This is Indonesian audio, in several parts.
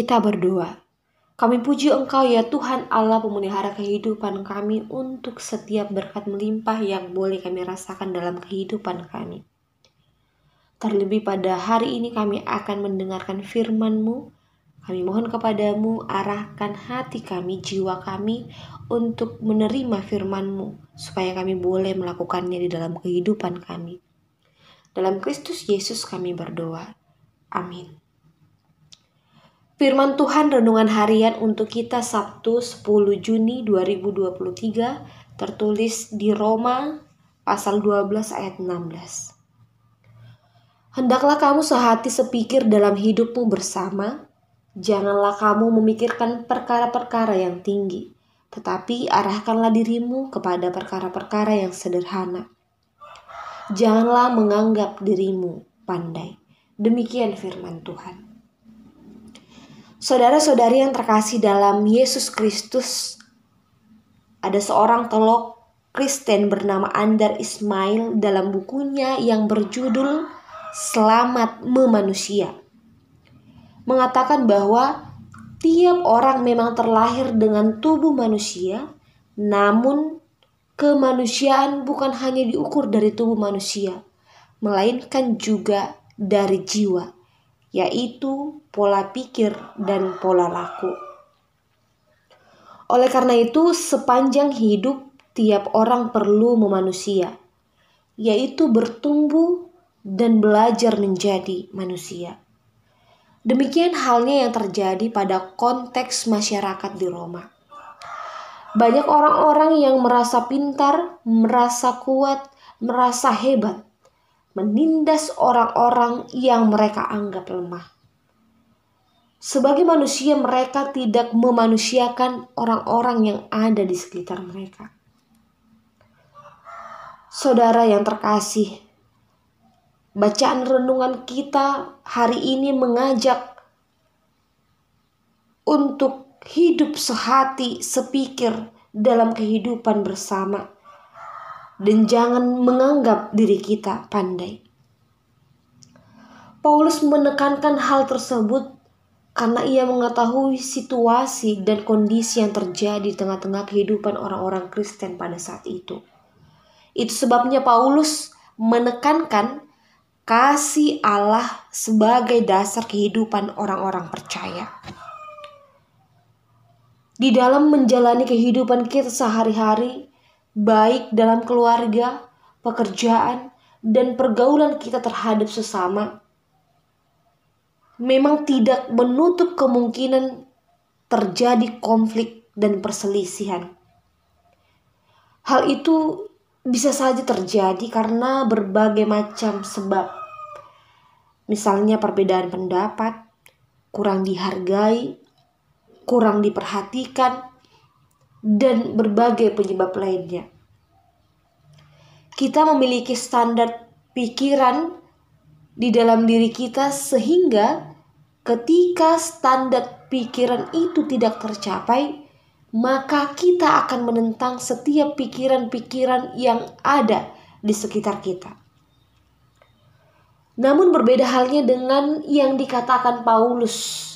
Kita berdoa. Kami puji Engkau ya Tuhan Allah pemelihara kehidupan kami untuk setiap berkat melimpah yang boleh kami rasakan dalam kehidupan kami. Terlebih pada hari ini kami akan mendengarkan firman-Mu. Kami mohon kepadamu arahkan hati kami, jiwa kami untuk menerima firman-Mu supaya kami boleh melakukannya di dalam kehidupan kami. Dalam Kristus Yesus kami berdoa. Amin. Firman Tuhan renungan harian untuk kita Sabtu 10 Juni 2023 tertulis di Roma pasal 12 ayat 16. Hendaklah kamu sehati sepikir dalam hidupmu bersama, janganlah kamu memikirkan perkara-perkara yang tinggi, tetapi arahkanlah dirimu kepada perkara-perkara yang sederhana. Janganlah menganggap dirimu pandai. Demikian firman Tuhan. Saudara-saudari yang terkasih dalam Yesus Kristus, ada seorang teolog Kristen bernama Andar Ismail dalam bukunya yang berjudul Selamat Memanusia, mengatakan bahwa tiap orang memang terlahir dengan tubuh manusia, namun kemanusiaan bukan hanya diukur dari tubuh manusia, melainkan juga dari jiwa, yaitu pola pikir dan pola laku. Oleh karena itu, sepanjang hidup tiap orang perlu memanusia, yaitu bertumbuh dan belajar menjadi manusia. Demikian halnya yang terjadi pada konteks masyarakat di Roma. Banyak orang-orang yang merasa pintar, merasa kuat, merasa hebat, menindas orang-orang yang mereka anggap lemah. Sebagai manusia, mereka tidak memanusiakan orang-orang yang ada di sekitar mereka. Saudara yang terkasih, bacaan renungan kita hari ini mengajak untuk hidup sehati, sepikir dalam kehidupan bersama, dan jangan menganggap diri kita pandai. Paulus menekankan hal tersebut karena ia mengetahui situasi dan kondisi yang terjadi di tengah-tengah kehidupan orang-orang Kristen pada saat itu. Itu sebabnya Paulus menekankan kasih Allah sebagai dasar kehidupan orang-orang percaya. Di dalam menjalani kehidupan kita sehari-hari, baik dalam keluarga, pekerjaan, dan pergaulan kita terhadap sesama, memang tidak menutup kemungkinan terjadi konflik dan perselisihan. Hal itu bisa saja terjadi karena berbagai macam sebab. Misalnya perbedaan pendapat, kurang dihargai, kurang diperhatikan, dan berbagai penyebab lainnya. Kita memiliki standar pikiran di dalam diri kita sehingga ketika standar pikiran itu tidak tercapai, maka kita akan menentang setiap pikiran-pikiran yang ada di sekitar kita. Namun berbeda halnya dengan yang dikatakan Paulus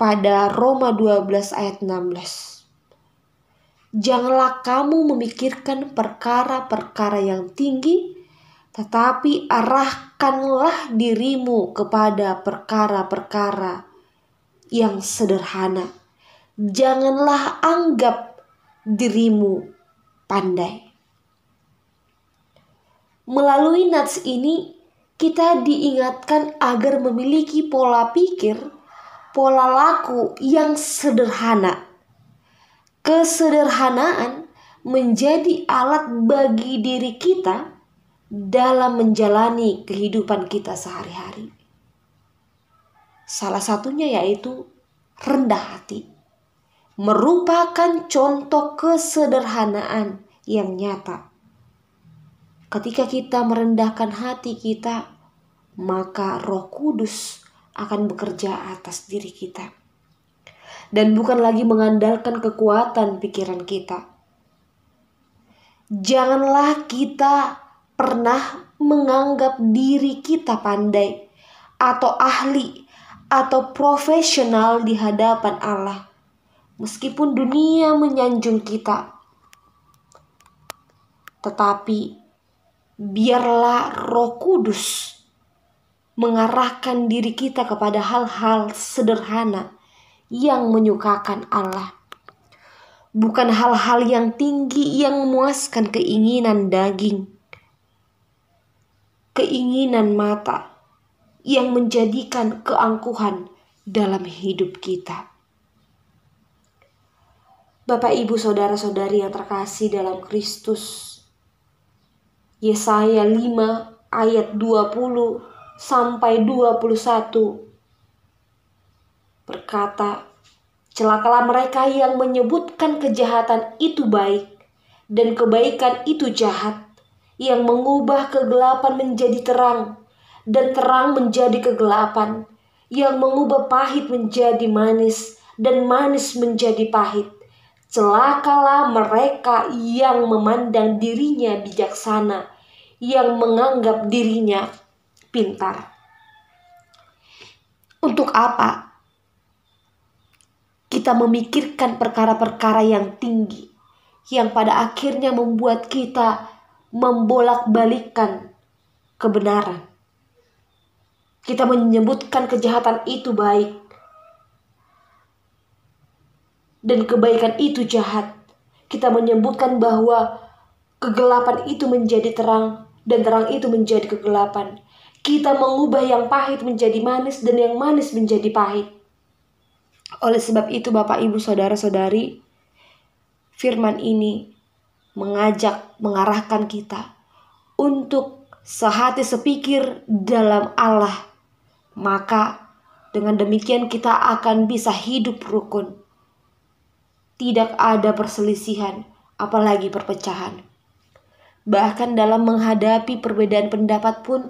pada Roma 12 ayat 16. Janganlah kamu memikirkan perkara-perkara yang tinggi, tetapi arahkanlah dirimu kepada perkara-perkara yang sederhana. Janganlah anggap dirimu pandai. Melalui nats ini, kita diingatkan agar memiliki pola pikir, pola laku yang sederhana. Kesederhanaan menjadi alat bagi diri kita dalam menjalani kehidupan kita sehari-hari. Salah satunya yaitu rendah hati, merupakan contoh kesederhanaan yang nyata. Ketika kita merendahkan hati kita, maka Roh Kudus akan bekerja atas diri kita. Dan bukan lagi mengandalkan kekuatan pikiran kita. Janganlah kita pernah menganggap diri kita pandai atau ahli atau profesional di hadapan Allah. Meskipun dunia menyanjung kita, tetapi biarlah Roh Kudus mengarahkan diri kita kepada hal-hal sederhana yang menyukakan Allah. Bukan hal-hal yang tinggi yang memuaskan keinginan daging, keinginan mata yang menjadikan keangkuhan dalam hidup kita. Bapak, Ibu, saudara-saudari yang terkasih dalam Kristus, Yesaya 5 ayat 20 sampai 21 berkata, celakalah mereka yang menyebutkan kejahatan itu baik dan kebaikan itu jahat, yang mengubah kegelapan menjadi terang dan terang menjadi kegelapan, yang mengubah pahit menjadi manis dan manis menjadi pahit. Celakalah mereka yang memandang dirinya bijaksana, yang menganggap dirinya pintar. Untuk apa kita memikirkan perkara-perkara yang tinggi, yang pada akhirnya membuat kita membolak-balikkan kebenaran? Kita menyebutkan kejahatan itu baik dan kebaikan itu jahat. Kita menyebutkan bahwa kegelapan itu menjadi terang dan terang itu menjadi kegelapan. Kita mengubah yang pahit menjadi manis dan yang manis menjadi pahit. Oleh sebab itu, Bapak, Ibu, saudara-saudari, firman ini mengarahkan kita untuk sehati sepikir dalam Allah. Maka dengan demikian kita akan bisa hidup rukun. Tidak ada perselisihan, apalagi perpecahan. Bahkan dalam menghadapi perbedaan pendapat pun,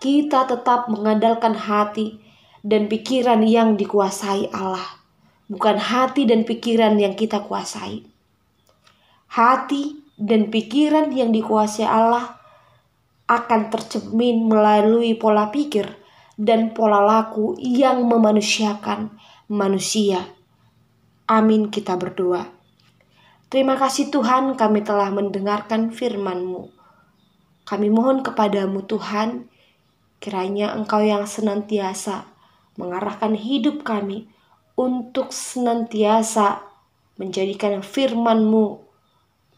kita tetap mengandalkan hati dan pikiran yang dikuasai Allah. Bukan hati dan pikiran yang kita kuasai. Hati dan pikiran yang dikuasai Allah akan tercermin melalui pola pikir dan pola laku yang memanusiakan manusia. Amin, kita berdoa. Terima kasih Tuhan, kami telah mendengarkan firman-Mu. Kami mohon kepadamu Tuhan, kiranya Engkau yang senantiasa mengarahkan hidup kami untuk senantiasa menjadikan firman-Mu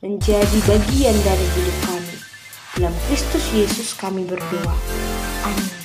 menjadi bagian dari hidup kami. Dalam Kristus Yesus kami berdoa. Amin.